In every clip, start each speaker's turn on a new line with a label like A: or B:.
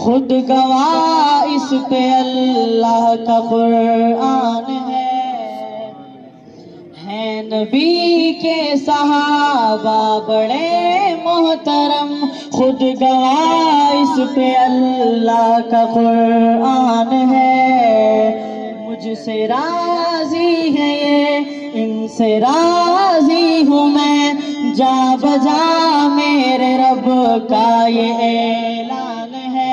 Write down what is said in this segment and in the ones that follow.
A: خود گواہ اس پہ اللہ کا قرآن ہے نبی کے صحابہ بڑے محترم، خود گواہ اس پہ اللہ کا قرآن ہے۔ مجھ سے راضی ہے یہ، ان سے راضی ہوں میں، جا بجا میرے رب کا یہ اعلان ہے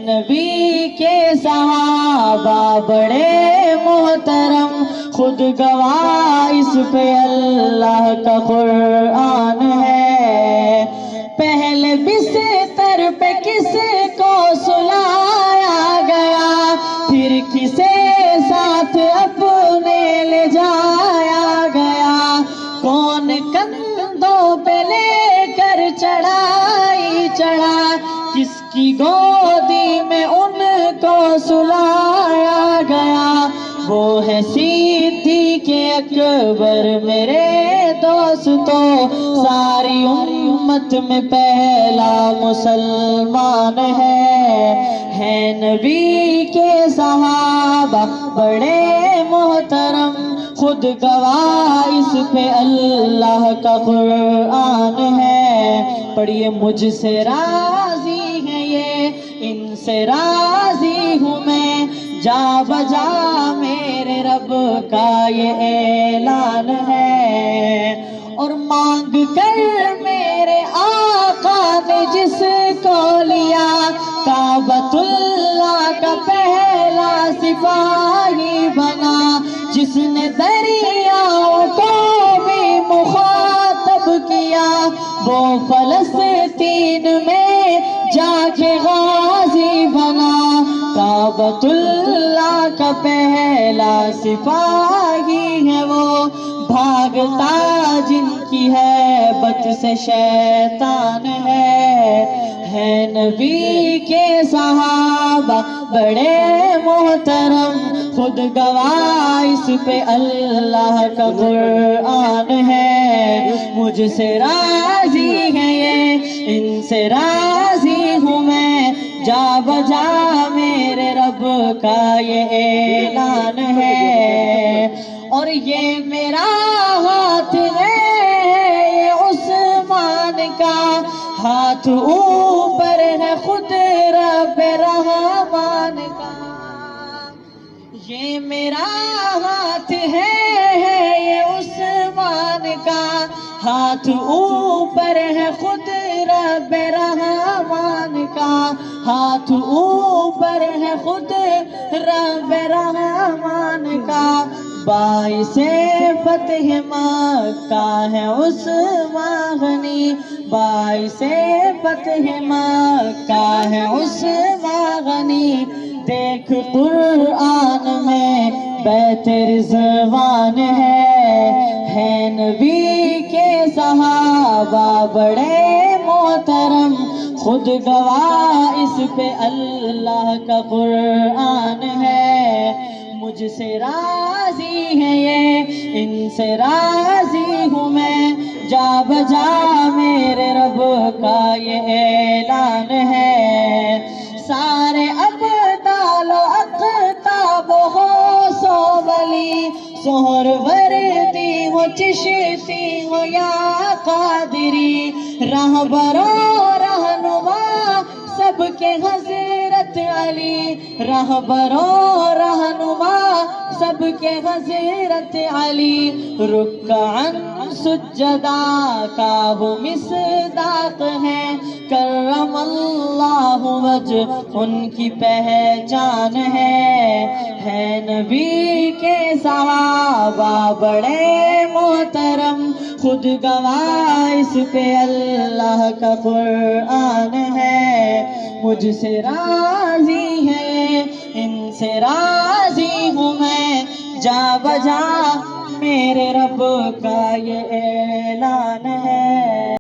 A: نبی کے صحابہ بڑے محترم، خود گواہ اس پہ اللہ کا قرآن ہے۔ پہلے بستر پہ کس کو سلایا گیا، پھر کسے ساتھ اپنے لے جایا گیا، کون کندھوں پہ لے کر چڑھائی چڑھا، کس کی گودی میں ان کو سلایا گیا، وہ ہے صدیق اکبر میرے دوستو، ساری امت میں پہلا مسلمان ہے نبی کے صحابہ بڑے محترم، خود گواہ اس پہ اللہ کا قرآن ہے۔ پڑھیے مجھ سے راضی ہے یہ، ان سے راضی ہوں میں، جا بجا میرے رب کا یہ اعلان ہے۔ اور مانگ کر میرے آقا نے جس کو لیا، کعبۃ اللہ کا پہلا سپاہی بنا، جس نے دریاؤں کو بھی مخاطب کیا، وہ فلسطین میں جا کے غازی بنا، کعبۃ اللہ کا پہلا سپاہی ہے وہ، بھاگتا جن کی ہیبت سے شیطان ہے نبی کے صحابہ بڑے محترم، خود گواہ اس پہ اللہ کا قرآن ہے۔ مجھ سے راضی ہے یہ، ان سے راضی ہوں میں، جا بجا میرے رب کا یہ اعلان ہے۔ اور یہ میرا ہاتھ ہے یہ عثمان کا، ہاتھ اوپر ہے خود رب رحمان کا، یہ میرا ہاتھ ہے یہ عثمان کا، ہاتھ اوپر ہے خود رب رحمان کا، ہاتھ اوپر ہے خود رب رحمان کا، باعث فتح مکہ ہے عثمان غنی، باعث فتح مکہ ہے عثمان غنی، دیکھ قرآن میں بیت رضوان ہے نبی کے صحابہ بڑے محترم، خود گواہ اس پہ اللہ کا قرآن ہے۔ مجھ سے راضی ہے یہ، ان سے راضی ہوں میں، جا بجا میرے رب کا یہ اعلان ہے۔ سارے ابدال و اقطاب ہو سو ولی، سہر وردی ہو چشتی ہو یا قادری، رہبر و رہنما سب کے حضرت علی، رہبر و رہنما سب کے حضرت علی، رکعن سجدہ کا وہ مصداق ہے، کرم اللہ وجہ ان کی پہچان ہے نبی کے صحابہ بڑے محترم، خود گواہ اس پہ اللہ کا قرآن ہے۔ مجھ سے راضی ہے ان سے راضی ہوں میں، جا بجا میرے رب کا یہ اعلان ہے۔